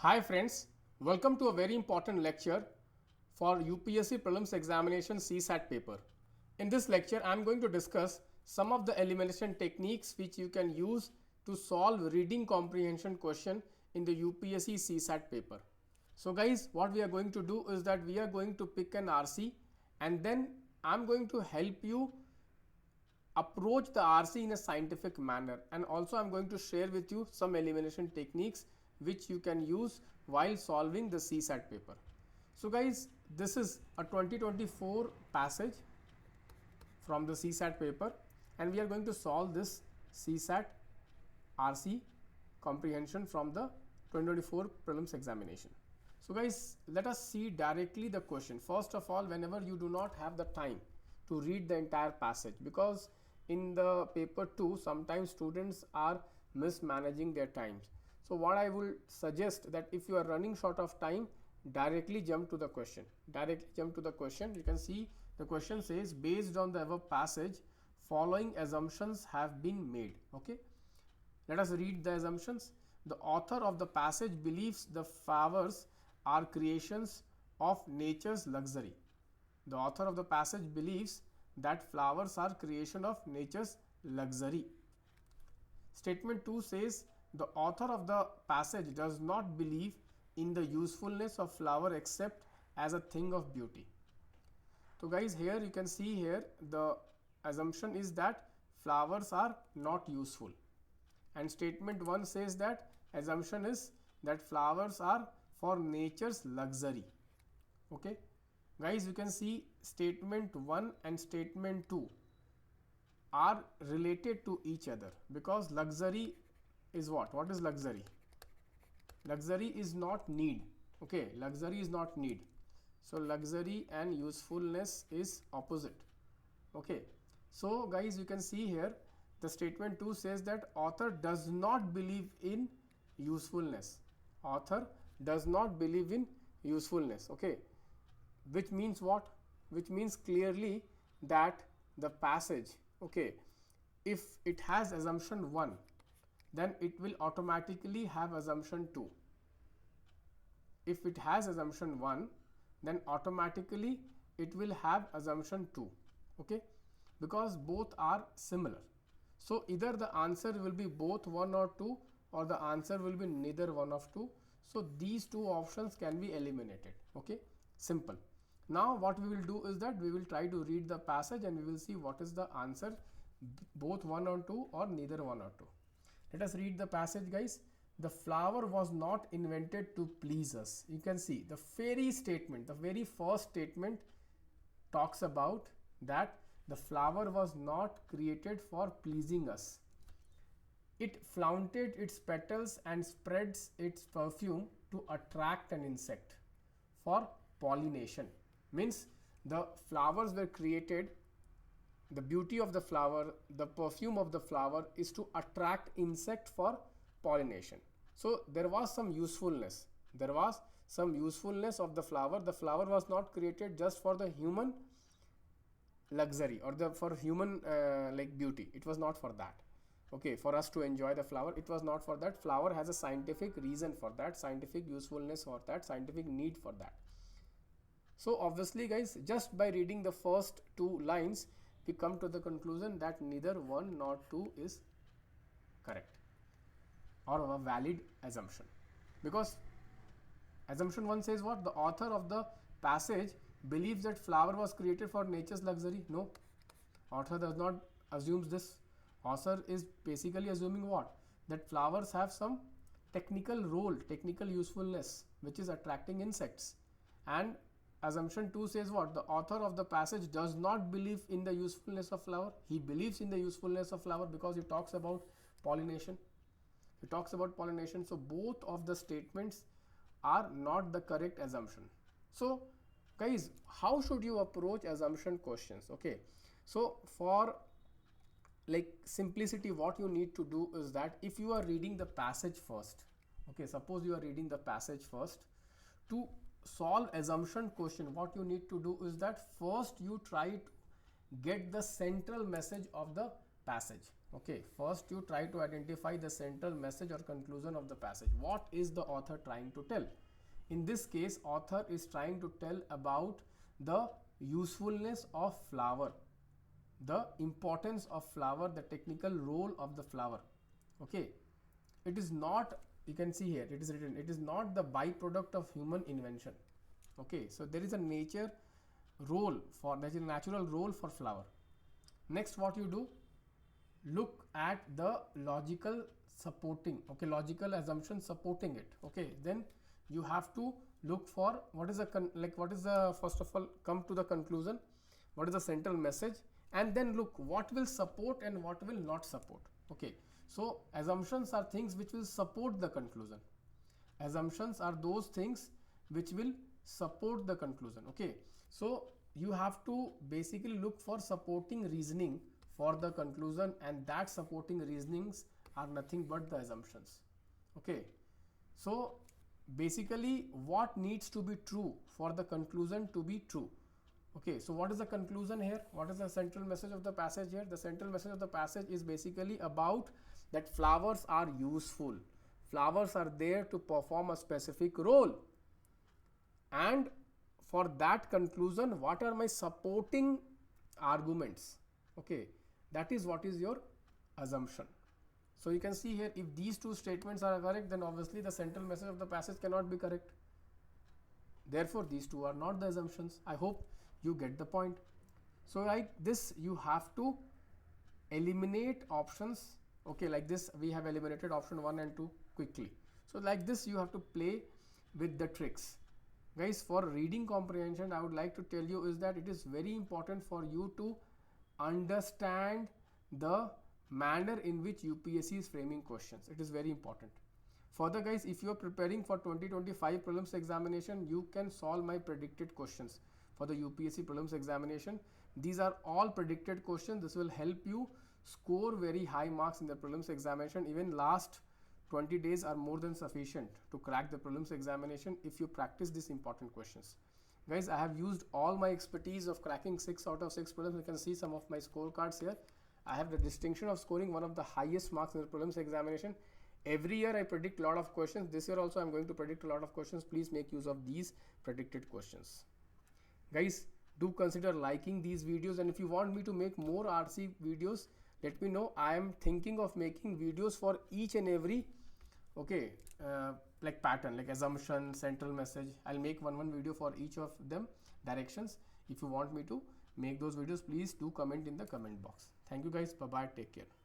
Hi friends, welcome to a very important lecture for UPSC Prelims Examination CSAT paper. In this lecture, I am going to discuss some of the elimination techniques which you can use to solve reading comprehension question in the UPSC CSAT paper. So guys, what we are going to do is that we are going to pick an RC and then I am going to help you approach the RC in a scientific manner, and also I am going to share with you some elimination techniques which you can use while solving the CSAT paper. So guys, this is a 2024 passage from the CSAT paper and we are going to solve this CSAT RC comprehension from the 2024 prelims examination. So guys, let us see directly the question. First of all, whenever you do not have the time to read the entire passage, because in the paper 2 sometimes students are mismanaging their times. So what I will suggest that if you are running short of time, directly jump to the question. You can see the question says, based on the above passage, following assumptions have been made. Okay, let us read the assumptions. The author of the passage believes the flowers are creations of nature's luxury. The author of the passage believes that flowers are creation of nature's luxury. Statement 2 says, the author of the passage does not believe in the usefulness of flower except as a thing of beauty. So guys, here you can see here the assumption is that flowers are not useful, and statement 1 says that assumption is that flowers are for nature's luxury. Okay guys, you can see statement 1 and statement 2 are related to each other, because luxury is what is luxury? Luxury is not need. Okay, luxury is not need. So luxury and usefulness is opposite. Okay, so guys, you can see here the statement 2 says that author does not believe in usefulness. Author does not believe in usefulness. Okay, which means what? Which means clearly that the passage, okay, if it has assumption 1, then it will automatically have assumption 2. If it has assumption 1, then automatically it will have assumption 2. Okay, because both are similar. So either the answer will be both 1 or 2, or the answer will be neither 1 of 2. So these two options can be eliminated. Okay, simple. Now what we will do is that we will try to read the passage and we will see what is the answer, both 1 or 2 or neither 1 or 2. Let us read the passage guys. The flower was not invented to please us. You can see the very statement, the very first statement talks about that the flower was not created for pleasing us. It flaunted its petals and spreads its perfume to attract an insect for pollination. Means the flowers were created, the beauty of the flower, the perfume of the flower is to attract insect for pollination. So there was some usefulness. There was some usefulness of the flower. The flower was not created just for the human luxury or for human like beauty. It was not for that. Okay, for us to enjoy the flower, it was not for that. Flower has a scientific reason for that, scientific usefulness for that, scientific need for that. So obviously guys, just by reading the first 2 lines, we come to the conclusion that neither 1 nor 2 is correct or a valid assumption, because assumption 1 says what? The author of the passage believes that flower was created for nature's luxury. No, author does not assumes this. Author is basically assuming what? That flowers have some technical role, technical usefulness, which is attracting insects. And assumption 2 says what? The author of the passage does not believe in the usefulness of flower. He believes in the usefulness of flower because he talks about pollination. He talks about pollination. So both of the statements are not the correct assumption. So guys, how should you approach assumption questions? Okay, so for like simplicity, what you need to do is that if you are reading the passage first, okay, suppose you are reading the passage first, to solve assumption question, what you need to do is that first you try to get the central message of the passage. Okay, first you try to identify the central message or conclusion of the passage. What is the author trying to tell? In this case, author is trying to tell about the usefulness of flower, the importance of flower, the technical role of the flower. Okay, it is not, you can see here, it is written, it is not the byproduct of human invention. Okay, so there is a nature role for, there is a natural role for flower. Next, what you do, look at the logical supporting, okay, logical assumption supporting it. Okay, then you have to look for what is the first of all, come to the conclusion, what is the central message, and then look what will support and what will not support. Okay, so assumptions are things which will support the conclusion. Assumptions are those things which will support the conclusion. Okay, so you have to basically look for supporting reasoning for the conclusion, and that supporting reasonings are nothing but the assumptions. Okay, so basically what needs to be true for the conclusion to be true? Okay, so what is the conclusion here? What is the central message of the passage here? The central message of the passage is basically about that flowers are useful. Flowers are there to perform a specific role. And for that conclusion, what are my supporting arguments? Okay, that is what is your assumption. So you can see here, if these two statements are correct, then obviously the central message of the passage cannot be correct. Therefore, these two are not the assumptions. I hope you get the point. So like this, you have to eliminate options. Okay, like this, we have eliminated option 1 and 2 quickly. So like this, you have to play with the tricks. Guys, for reading comprehension, I would like to tell you is that it is very important for you to understand the manner in which UPSC is framing questions. It is very important. Further, guys, if you are preparing for 2025 prelims examination, you can solve my predicted questions for the UPSC prelims examination. These are all predicted questions. This will help you score very high marks in the prelims examination. Even last 20 days are more than sufficient to crack the prelims examination if you practice these important questions. Guys, I have used all my expertise of cracking 6 out of 6 prelims. You can see some of my scorecards here. I have the distinction of scoring one of the highest marks in the prelims examination. Every year I predict a lot of questions. This year also I am going to predict a lot of questions. Please make use of these predicted questions. Guys, do consider liking these videos, and if you want me to make more RC videos, let me know. I am thinking of making videos for each and every like pattern, like assumption, central message. I'll make one video for each of them directions. If you want me to make those videos, please do comment in the comment box. Thank you guys. Bye bye. Take care.